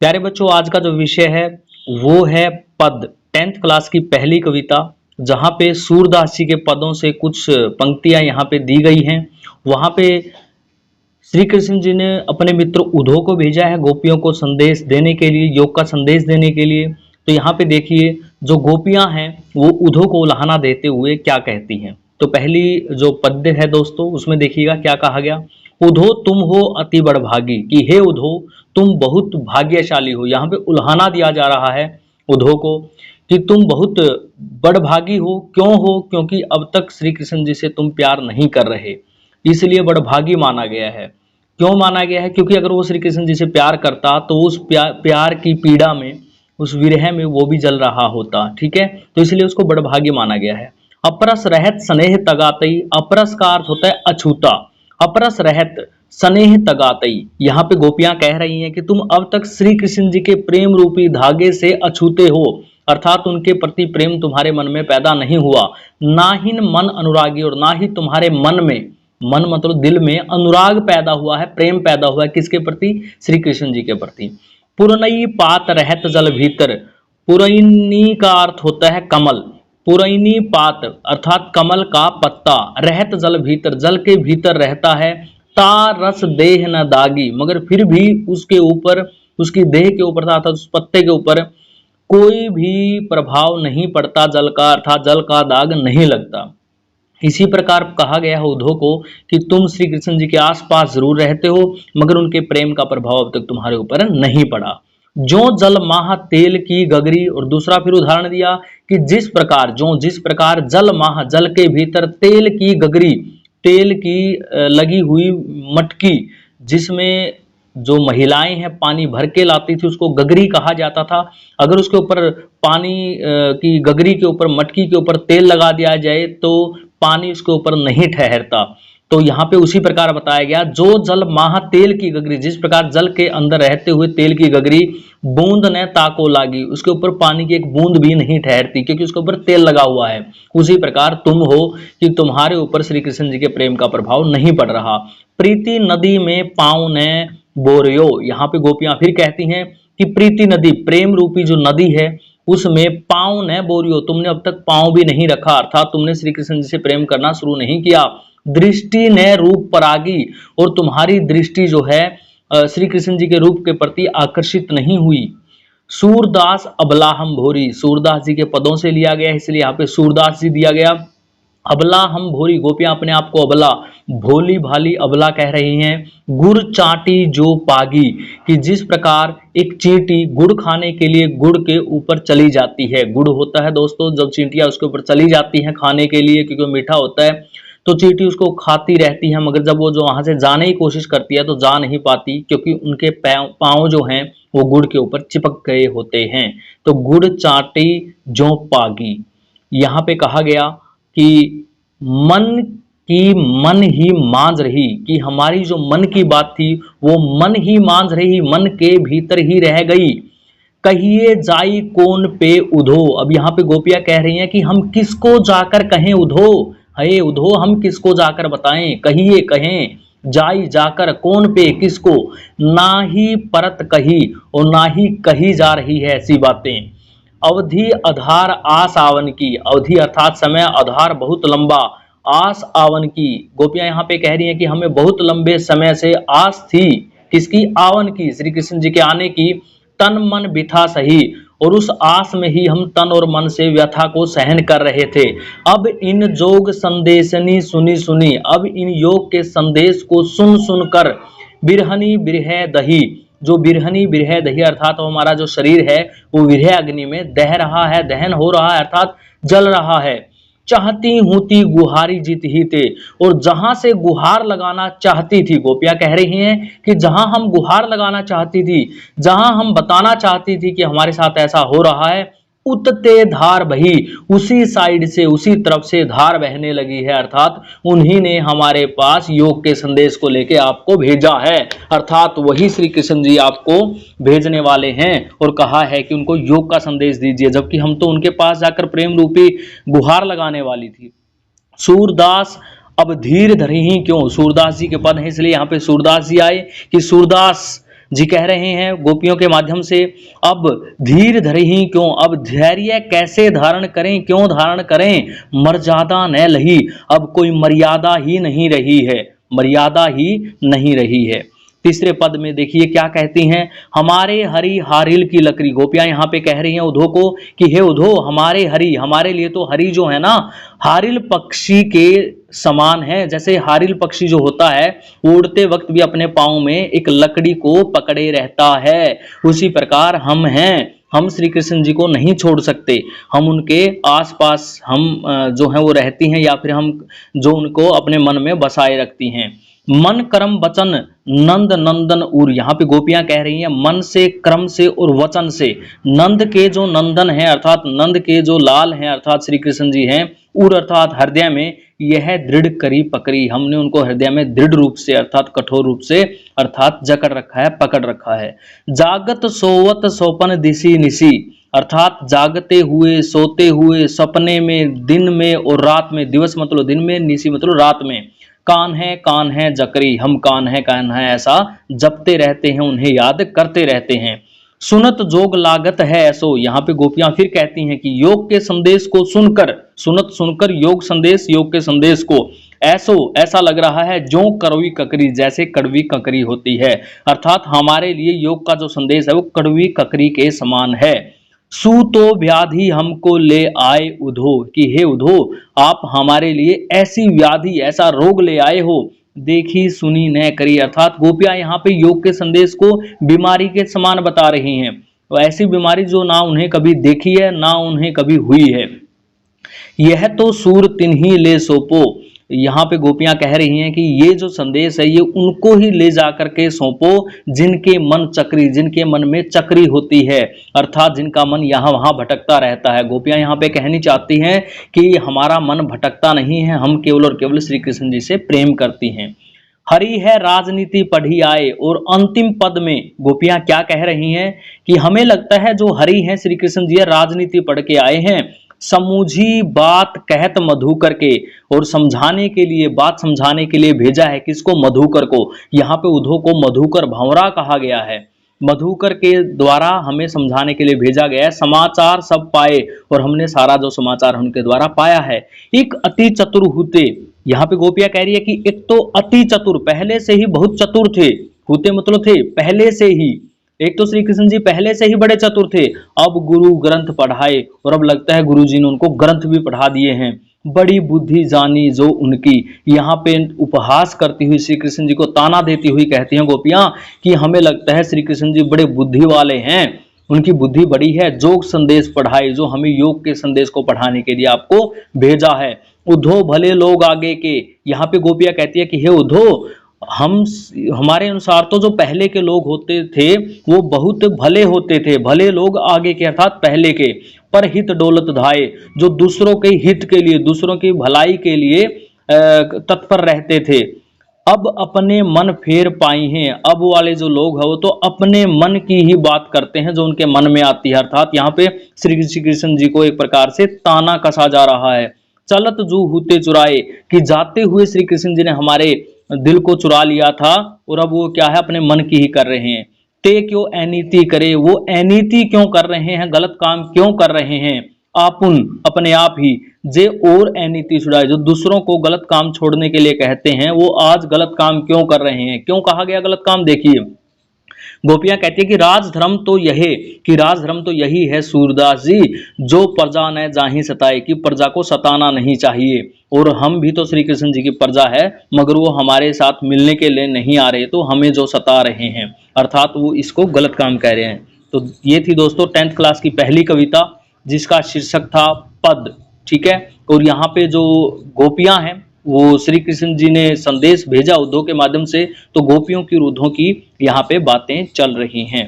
प्यारे बच्चों, आज का जो विषय है वो है पद। 10th क्लास की पहली कविता, जहाँ पे सूरदास जी के पदों से कुछ पंक्तियां यहाँ पे दी गई हैं। वहाँ पे श्री कृष्ण जी ने अपने मित्र उद्धव को भेजा है गोपियों को संदेश देने के लिए, योग का संदेश देने के लिए। तो यहाँ पे देखिए, जो गोपियां हैं वो उद्धव को उलाहना देते हुए क्या कहती हैं। तो पहली जो पद्य है दोस्तों, उसमें देखिएगा क्या कहा गया। उद्धव तुम हो अति बड़भागी, कि हे उद्धव तुम बहुत भाग्यशाली हो। यहाँ पे उल्हाना दिया जा रहा है उद्धव को कि तुम बहुत बड़भागी हो। क्यों हो? क्योंकि अब तक श्री कृष्ण जी से तुम प्यार नहीं कर रहे, इसलिए बड़भागी माना गया है। क्यों माना गया है? क्योंकि अगर वो श्री कृष्ण जी से प्यार करता तो उस प्यार की पीड़ा में, उस विरह में वो भी जल रहा होता। ठीक है, तो इसलिए उसको बड़भागी माना गया है। अपरस रहत स्नेह तगातई, अपरस का अर्थ होता है अछूता। अपरस रहत स्नेह तगातई, यहाँ पे गोपियां कह रही हैं कि तुम अब तक श्री कृष्ण जी के प्रेम रूपी धागे से अछूते हो, अर्थात उनके प्रति प्रेम तुम्हारे मन में पैदा नहीं हुआ। ना ही मन अनुरागी, और ना ही तुम्हारे मन में, मन मतलब दिल में, अनुराग पैदा हुआ है, प्रेम पैदा हुआ है। किसके प्रति? श्री कृष्ण जी के प्रति। पुरनई पात रहत जल भीतर, पुरैनी का अर्थ होता है कमल। पुरैनी पात अर्थात कमल का पत्ता, रहत जल भीतर, जल के भीतर रहता है। ता रस देह न दागी, मगर फिर भी उसके ऊपर, उसकी देह के ऊपर अर्थात उस पत्ते के ऊपर कोई भी प्रभाव नहीं पड़ता जल का, अर्थात जल का दाग नहीं लगता। इसी प्रकार कहा गया है उद्धव को कि तुम श्री कृष्ण जी के आसपास जरूर रहते हो, मगर उनके प्रेम का प्रभाव अब तक तुम्हारे ऊपर नहीं पड़ा। जो जल माह तेल की गगरी, और दूसरा फिर उदाहरण दिया कि जिस प्रकार, जो जिस प्रकार जल माह, जल के भीतर तेल की गगरी, तेल की लगी हुई मटकी, जिसमें जो महिलाएं हैं पानी भर के लाती थी, उसको गगरी कहा जाता था। अगर उसके ऊपर पानी की गगरी के ऊपर, मटकी के ऊपर तेल लगा दिया जाए तो पानी उसके ऊपर नहीं ठहरता। तो यहाँ पे उसी प्रकार बताया गया, जो जल माह तेल की गगरी, जिस प्रकार जल के अंदर रहते हुए तेल की गगरी बूंद ने ताको लागी, उसके ऊपर पानी की एक बूंद भी नहीं ठहरती क्योंकि उसके ऊपर तेल लगा हुआ है। उसी प्रकार तुम हो कि तुम्हारे ऊपर श्री कृष्ण जी के प्रेम का प्रभाव नहीं पड़ रहा। प्रीति नदी में पाँव ने बोरियो, यहाँ पे गोपियां फिर कहती हैं कि प्रीति नदी, प्रेम रूपी जो नदी है, उसमें पाँव न बोरियो, तुमने अब तक पाँव भी नहीं रखा, अर्थात तुमने श्री कृष्ण जी से प्रेम करना शुरू नहीं किया। दृष्टि ने रूप परागी, और तुम्हारी दृष्टि जो है श्री कृष्ण जी के रूप के प्रति आकर्षित नहीं हुई। सूरदास अबला हम भोरी, सूरदास जी के पदों से लिया गया, इसलिए यहाँ पे सूरदास जी दिया गया। अबला हम भोरी, गोपियां अपने आप को अबला, भोली भाली अबला कह रही हैं। गुड़ चाटी जो पागी, कि जिस प्रकार एक चींटी गुड़ खाने के लिए गुड़ के ऊपर चली जाती है। गुड़ होता है दोस्तों, जब चींटियां उसके ऊपर चली जाती हैं खाने के लिए, क्योंकि मीठा होता है, तो चींटी उसको खाती रहती है, मगर जब वो जो वहां से जाने की कोशिश करती है तो जा नहीं पाती, क्योंकि उनके पाँव जो हैं वो गुड़ के ऊपर चिपक गए होते हैं। तो गुड़ चाटी जो पागी, यहाँ पे कहा गया कि मन की मन ही मांझ रही, कि हमारी जो मन की बात थी वो मन ही मांझ रही, मन के भीतर ही रह गई। कहिए जाई कौन पे उधो, अब यहाँ पे गोपियां कह रही हैं कि हम किसको जाकर कहें उधो, हे उधो हम किसको जाकर बताएं, कहिए कहें, जाई जाकर, कौन पे किसको, ना ही परत कही और ना ही कही जा रही है ऐसी बातें। अवधि आधार आस आवन की, अवधि अर्थात समय, आधार बहुत लंबा, आस आवन की, गोपियां यहाँ पे कह रही हैं कि हमें बहुत लंबे समय से आस थी, किसकी? आवन की, श्री कृष्ण जी के आने की। तन मन बिथा सही, और उस आस में ही हम तन और मन से व्यथा को सहन कर रहे थे। अब इन जोग संदेशनी सुनी सुनी, अब इन योग के संदेश को सुन सुनकर, बिरहनी बिरह दही, जो बिरहनी बिरह दही अर्थात तो हमारा जो शरीर है वो विरह अग्नि में दह रहा है, दहन हो रहा है, अर्थात जल रहा है। चाहती हूती गुहारी जीत ही थे, और जहां से गुहार लगाना चाहती थी, गोपियां कह रही हैं कि जहां हम गुहार लगाना चाहती थी, जहां हम बताना चाहती थी कि हमारे साथ ऐसा हो रहा है, उतते धार बही, उसी साइड से, उसी तरफ से धार बहने लगी है, अर्थात उन्हीं ने हमारे पास योग के संदेश को लेके आपको भेजा है, अर्थात वही श्री कृष्ण जी आपको भेजने वाले हैं और कहा है कि उनको योग का संदेश दीजिए, जबकि हम तो उनके पास जाकर प्रेम रूपी गुहार लगाने वाली थी। सूरदास अब धीर धरी ही क्यों, सूरदास जी के पद है इसलिए यहाँ पे सूरदास जी आए कि सूरदास जी कह रहे हैं गोपियों के माध्यम से, अब धीर धरहि क्यों, अब धैर्य कैसे धारण करें, क्यों धारण करें, मर्यादा न लही, अब कोई मर्यादा ही नहीं रही है, मर्यादा ही नहीं रही है। तीसरे पद में देखिए क्या कहती हैं, हमारे हरि हारिल की लकड़ी, गोपियां यहाँ पे कह रही हैं उद्धव को कि हे उद्धव, हमारे हरि, हमारे लिए तो हरि जो है ना हारिल पक्षी के समान है। जैसे हारिल पक्षी जो होता है वो उड़ते वक्त भी अपने पाँव में एक लकड़ी को पकड़े रहता है, उसी प्रकार हम हैं, हम श्री कृष्ण जी को नहीं छोड़ सकते, हम उनके आसपास हम जो है वो रहती हैं, या फिर हम जो उनको अपने मन में बसाए रखती हैं। मन कर्म वचन नंद नंदन उर, यहाँ पे गोपियां कह रही हैं मन से, क्रम से और वचन से, नंद के जो नंदन हैं अर्थात नंद के जो लाल हैं अर्थात श्री कृष्ण जी हैं, उर अर्थात हृदय में, यह दृढ़ करी पकड़ी, हमने उनको हृदय में दृढ़ रूप से अर्थात कठोर रूप से अर्थात जकड़ रखा है, पकड़ रखा है। जागत सोवत सोपन दिशी निशी, अर्थात जागते हुए, सोते हुए, सपने में, दिन में और रात में, दिवस मतलब दिन में, निशी मतलब रात में, कान है जकरी, हम कान है ऐसा जपते रहते हैं, उन्हें याद करते रहते हैं। सुनत जोग लागत है ऐसो, यहाँ पे गोपियां फिर कहती हैं कि योग के संदेश को सुनकर, सुनत सुनकर योग संदेश, योग के संदेश को, ऐसो ऐसा लग रहा है, जो कड़वी ककरी, जैसे कड़वी ककरी होती है, अर्थात हमारे लिए योग का जो संदेश है वो कड़वी ककरी के समान है। सूतो व्याधि हमको ले आए उधो, कि हे उधो आप हमारे लिए ऐसी व्याधि, ऐसा रोग ले आए हो, देखी सुनी न करी, अर्थात गोपियां यहाँ पे योग के संदेश को बीमारी के समान बता रही हैं, तो ऐसी बीमारी जो ना उन्हें कभी देखी है ना उन्हें कभी हुई है। यह तो सूर तिन्ही ले सौंपो, यहाँ पे गोपियां कह रही हैं कि ये जो संदेश है ये उनको ही ले जाकर के सौंपो जिनके मन चक्री, जिनके मन में चक्री होती है, अर्थात जिनका मन यहाँ वहां भटकता रहता है। गोपियां यहाँ पे कहनी चाहती हैं कि हमारा मन भटकता नहीं है, हम केवल और केवल श्री कृष्ण जी से प्रेम करती हैं। हरि है राजनीति पढ़ी आए, और अंतिम पद में गोपियां क्या कह रही हैं कि हमें लगता है जो हरि हैं श्री कृष्ण जी राजनीति पढ़ के आए हैं, समूझी बात कहत मधुकर के, और समझाने के लिए, बात समझाने के लिए भेजा है किसको, मधुकर को। यहाँ पे उद्धव को मधुकर भंवरा कहा गया है, मधुकर के द्वारा हमें समझाने के लिए भेजा गया है। समाचार सब पाए, और हमने सारा जो समाचार उनके द्वारा पाया है। एक अति चतुर हुते, यहाँ पे गोपियां कह रही है कि एक तो अति चतुर, पहले से ही बहुत चतुर थे, हुते मतलब थे पहले से ही, एक तो श्री कृष्ण जी पहले से ही बड़े चतुर थे, अब गुरु ग्रंथ पढ़ाए, और अब लगता है गुरु जी ने उनको ग्रंथ भी पढ़ा दिए हैं। बड़ी बुद्धि जानी जो उनकी, यहाँ पे उपहास करती हुई श्री कृष्ण जी को ताना देती हुई कहती हैं गोपियां कि हमें लगता है श्री कृष्ण जी बड़े बुद्धि वाले हैं, उनकी बुद्धि बड़ी है, जोग संदेश पढ़ाए, जो हमें योग के संदेश को पढ़ाने के लिए आपको भेजा है। उद्धव भले लोग आगे के, यहाँ पे गोपियां कहती है कि हे उद्धव, हम, हमारे अनुसार तो जो पहले के लोग होते थे वो बहुत भले होते थे, भले लोग आगे के अर्थात पहले के, पर हित डोलत धाये, जो दूसरों के हित के लिए, दूसरों की भलाई के लिए तत्पर रहते थे। अब अपने मन फेर पाई हैं, अब वाले जो लोग हैं वो तो अपने मन की ही बात करते हैं जो उनके मन में आती है, अर्थात यहाँ पे श्री कृष्ण जी को एक प्रकार से ताना कसा जा रहा है। चलत जू होते चुराए, कि जाते हुए श्री कृष्ण जी ने हमारे दिल को चुरा लिया था, और अब वो क्या है अपने मन की ही कर रहे हैं। ते क्यों अनीति करे, वो अनीति क्यों कर रहे हैं, गलत काम क्यों कर रहे हैं। आपुन अपने आप ही, जे और अनीति छुड़ाए, जो दूसरों को गलत काम छोड़ने के लिए कहते हैं वो आज गलत काम क्यों कर रहे हैं। क्यों कहा गया गलत काम, देखिए गोपियां कहती है कि राजधर्म तो यही, कि राजधर्म तो यही है सूरदास जी, जो प्रजा न जाहि सताए, कि प्रजा को सताना नहीं चाहिए, और हम भी तो श्री कृष्ण जी की प्रजा है, मगर वो हमारे साथ मिलने के लिए नहीं आ रहे, तो हमें जो सता रहे हैं, अर्थात वो इसको गलत काम कह रहे हैं। तो ये थी दोस्तों 10th क्लास की पहली कविता जिसका शीर्षक था पद, ठीक है। और यहाँ पे जो गोपियां हैं वो श्री कृष्ण जी ने संदेश भेजा उद्धव के माध्यम से, तो गोपियों की और उद्धव की यहाँ पे बातें चल रही हैं।